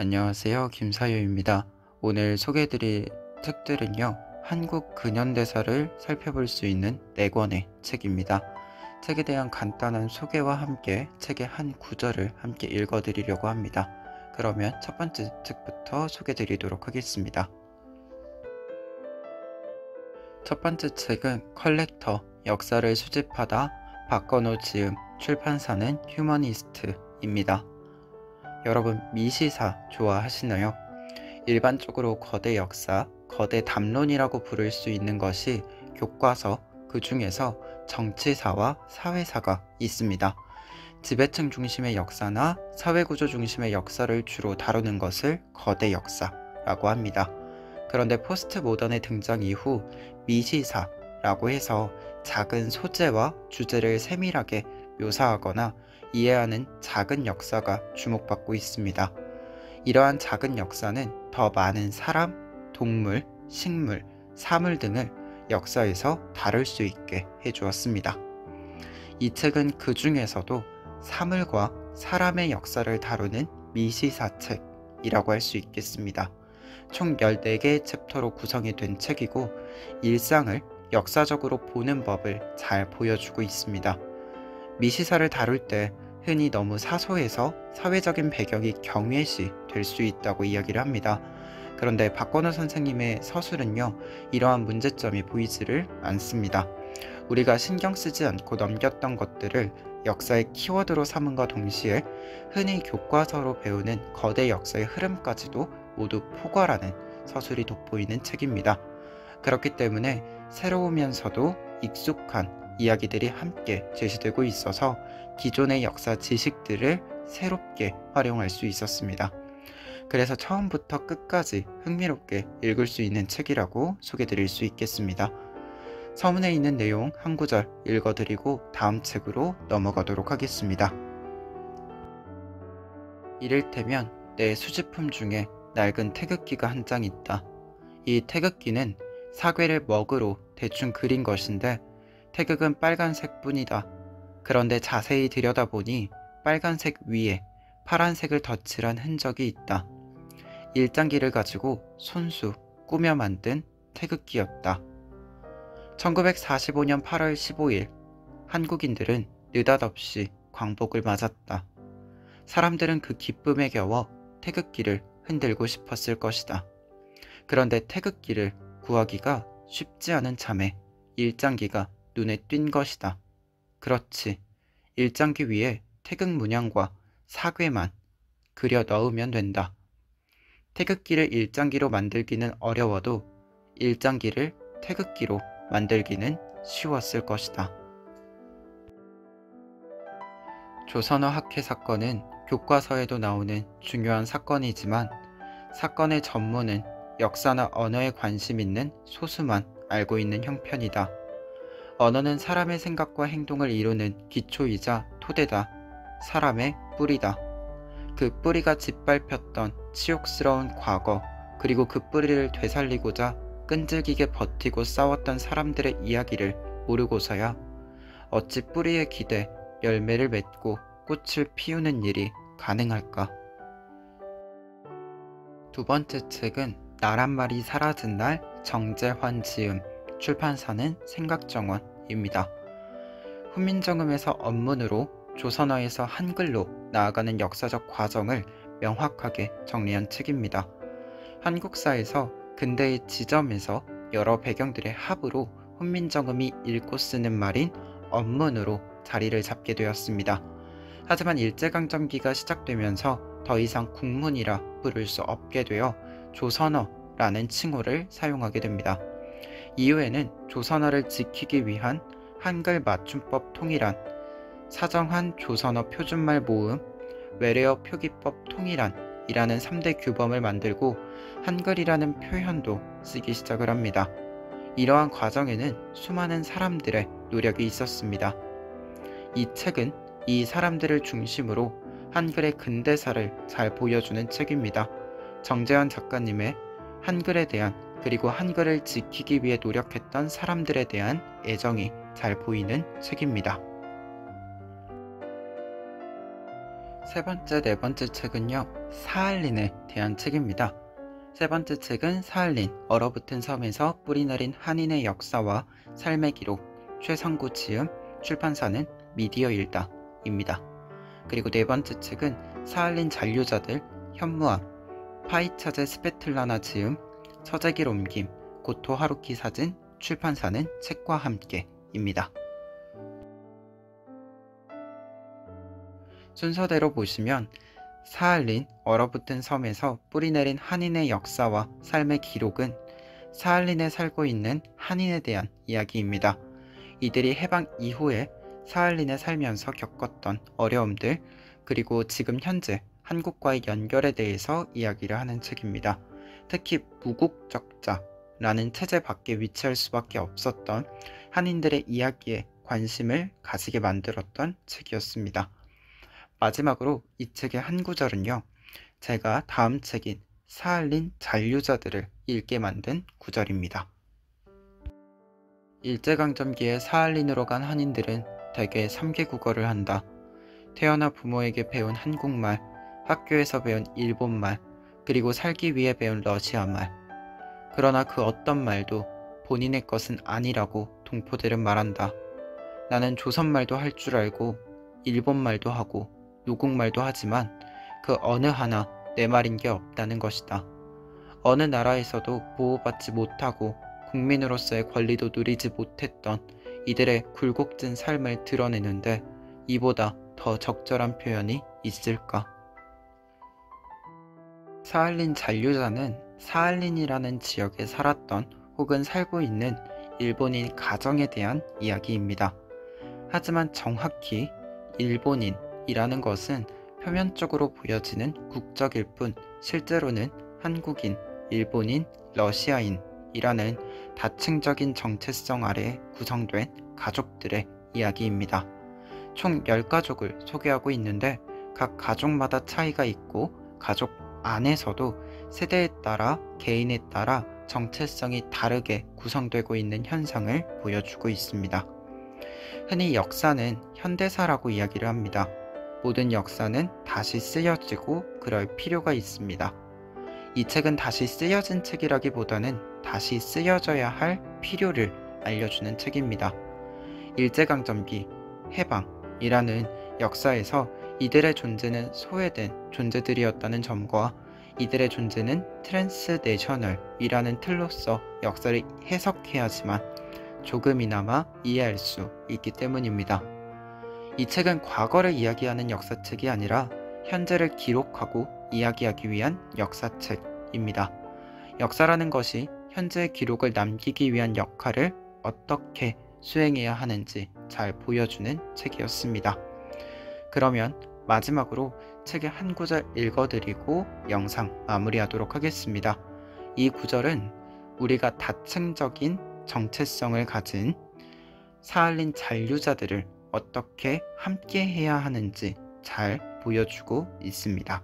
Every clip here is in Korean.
안녕하세요. 김사유입니다. 오늘 소개해드릴 책들은요, 한국 근현대사를 살펴볼 수 있는 4권의 책입니다. 책에 대한 간단한 소개와 함께 책의 한 구절을 함께 읽어드리려고 합니다. 그러면 첫 번째 책부터 소개해드리도록 하겠습니다. 첫 번째 책은 컬렉터, 역사를 수집하다, 박건호 지음, 출판사는 휴머니스트입니다. 여러분, 미시사 좋아하시나요? 일반적으로 거대 역사, 거대 담론이라고 부를 수 있는 것이 교과서, 그 중에서 정치사와 사회사가 있습니다. 지배층 중심의 역사나 사회구조 중심의 역사를 주로 다루는 것을 거대 역사라고 합니다. 그런데 포스트 모던의 등장 이후 미시사라고 해서 작은 소재와 주제를 세밀하게 묘사하거나 이해하는 작은 역사가 주목받고 있습니다. 이러한 작은 역사는 더 많은 사람, 동물, 식물, 사물 등을 역사에서 다룰 수 있게 해주었습니다. 이 책은 그 중에서도 사물과 사람의 역사를 다루는 미시사책이라고 할 수 있겠습니다. 총 14개의 챕터로 구성이 된 책이고 일상을 역사적으로 보는 법을 잘 보여주고 있습니다. 미시사를 다룰 때 흔히 너무 사소해서 사회적인 배경이 경외시 될 수 있다고 이야기를 합니다. 그런데 박건호 선생님의 서술은요, 이러한 문제점이 보이지를 않습니다. 우리가 신경 쓰지 않고 넘겼던 것들을 역사의 키워드로 삼은과 동시에 흔히 교과서로 배우는 거대 역사의 흐름까지도 모두 포괄하는 서술이 돋보이는 책입니다. 그렇기 때문에 새로우면서도 익숙한 이야기들이 함께 제시되고 있어서 기존의 역사 지식들을 새롭게 활용할 수 있었습니다. 그래서 처음부터 끝까지 흥미롭게 읽을 수 있는 책이라고 소개드릴 수 있겠습니다. 서문에 있는 내용 한 구절 읽어드리고 다음 책으로 넘어가도록 하겠습니다. 이를테면 내 수집품 중에 낡은 태극기가 한 장 있다. 이 태극기는 사괴를 먹으로 대충 그린 것인데 태극은 빨간색 뿐이다. 그런데 자세히 들여다보니 빨간색 위에 파란색을 덧칠한 흔적이 있다. 일장기를 가지고 손수 꾸며 만든 태극기였다. 1945년 8월 15일 한국인들은 느닷없이 광복을 맞았다. 사람들은 그 기쁨에 겨워 태극기를 흔들고 싶었을 것이다. 그런데 태극기를 구하기가 쉽지 않은 참에 일장기가 눈에 띈 것이다. 그렇지, 일장기 위에 태극 문양과 사괴만 그려 넣으면 된다. 태극기를 일장기로 만들기는 어려워도 일장기를 태극기로 만들기는 쉬웠을 것이다. 조선어 학회 사건은 교과서에도 나오는 중요한 사건이지만 사건의 전문은 역사나 언어에 관심 있는 소수만 알고 있는 형편이다. 언어는 사람의 생각과 행동을 이루는 기초이자 토대다. 사람의 뿌리다. 그 뿌리가 짓밟혔던 치욕스러운 과거, 그리고 그 뿌리를 되살리고자 끈질기게 버티고 싸웠던 사람들의 이야기를 모르고서야 어찌 뿌리에 기대 열매를 맺고 꽃을 피우는 일이 가능할까? 두 번째 책은 나란 말이 사라진 날, 정재환 지음, 출판사는 생각정원입니다. 훈민정음에서 언문으로 조선어에서 한글로 나아가는 역사적 과정을 명확하게 정리한 책입니다. 한국사에서 근대의 지점에서 여러 배경들의 합으로 훈민정음이 읽고 쓰는 말인 언문으로 자리를 잡게 되었습니다. 하지만 일제강점기가 시작되면서 더 이상 국문이라 부를 수 없게 되어 조선어라는 칭호를 사용하게 됩니다. 이후에는 조선어를 지키기 위한 한글 맞춤법 통일안, 사정한 조선어 표준말 모음, 외래어 표기법 통일안이라는 3대 규범을 만들고 한글이라는 표현도 쓰기 시작을 합니다. 이러한 과정에는 수많은 사람들의 노력이 있었습니다. 이 책은 이 사람들을 중심으로 한글의 근대사를 잘 보여주는 책입니다. 정재환 작가님의 한글에 대한, 그리고 한글을 지키기 위해 노력했던 사람들에 대한 애정이 잘 보이는 책입니다. 세 번째, 네 번째 책은요, 사할린에 대한 책입니다. 세 번째 책은 사할린, 얼어붙은 섬에서 뿌리내린 한인의 역사와 삶의 기록, 최성구 지음, 출판사는 미디어 일다입니다. 그리고 네 번째 책은 사할린 잔류자들, 현무암, 파이차제 스페틀라나 지음, 서재길 옮김, 고토 하루키 사진, 출판사는 책과 함께입니다. 순서대로 보시면 사할린, 얼어붙은 섬에서 뿌리내린 한인의 역사와 삶의 기록은 사할린에 살고 있는 한인에 대한 이야기입니다. 이들이 해방 이후에 사할린에 살면서 겪었던 어려움들, 그리고 지금 현재 한국과의 연결에 대해서 이야기를 하는 책입니다. 특히 무국적자라는 체제 밖에 위치할 수밖에 없었던 한인들의 이야기에 관심을 가지게 만들었던 책이었습니다. 마지막으로 이 책의 한 구절은요, 제가 다음 책인 사할린 잔류자들을 읽게 만든 구절입니다. 일제강점기에 사할린으로 간 한인들은 대개 3개 국어를 한다. 태어나 부모에게 배운 한국말, 학교에서 배운 일본말, 그리고 살기 위해 배운 러시아말. 그러나 그 어떤 말도 본인의 것은 아니라고 동포들은 말한다. 나는 조선말도 할 줄 알고 일본말도 하고 노국말도 하지만 그 어느 하나 내 말인 게 없다는 것이다. 어느 나라에서도 보호받지 못하고 국민으로서의 권리도 누리지 못했던 이들의 굴곡진 삶을 드러내는데 이보다 더 적절한 표현이 있을까? 사할린 잔류자는 사할린이라는 지역에 살았던 혹은 살고 있는 일본인 가정에 대한 이야기입니다. 하지만 정확히 일본인이라는 것은 표면적으로 보여지는 국적일 뿐 실제로는 한국인, 일본인, 러시아인이라는 다층적인 정체성 아래 구성된 가족들의 이야기입니다. 총 10가족을 소개하고 있는데 각 가족마다 차이가 있고 가족 안에서도 세대에 따라 개인에 따라 정체성이 다르게 구성되고 있는 현상을 보여주고 있습니다. 흔히 역사는 현대사라고 이야기를 합니다. 모든 역사는 다시 쓰여지고 그럴 필요가 있습니다. 이 책은 다시 쓰여진 책이라기보다는 다시 쓰여져야 할 필요를 알려주는 책입니다. 일제강점기, 해방이라는 역사에서 이들의 존재는 소외된 존재들이었다는 점과 이들의 존재는 트랜스내셔널이라는 틀로서 역사를 해석해야지만 조금이나마 이해할 수 있기 때문입니다. 이 책은 과거를 이야기하는 역사책이 아니라 현재를 기록하고 이야기하기 위한 역사책입니다. 역사라는 것이 현재의 기록을 남기기 위한 역할을 어떻게 수행해야 하는지 잘 보여주는 책이었습니다. 그러면 마지막으로 책의 한 구절 읽어드리고 영상 마무리하도록 하겠습니다. 이 구절은 우리가 다층적인 정체성을 가진 사할린 잔류자들을 어떻게 함께 해야 하는지 잘 보여주고 있습니다.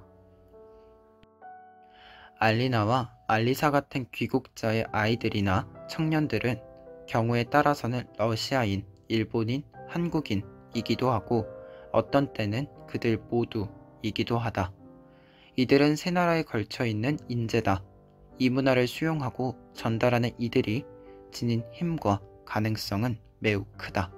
알리나와 알리사 같은 귀국자의 아이들이나 청년들은 경우에 따라서는 러시아인, 일본인, 한국인이기도 하고 어떤 때는 그들 모두이기도 하다. 이들은 세 나라에 걸쳐 있는 인재다. 이 문화를 수용하고 전달하는 이들이 지닌 힘과 가능성은 매우 크다.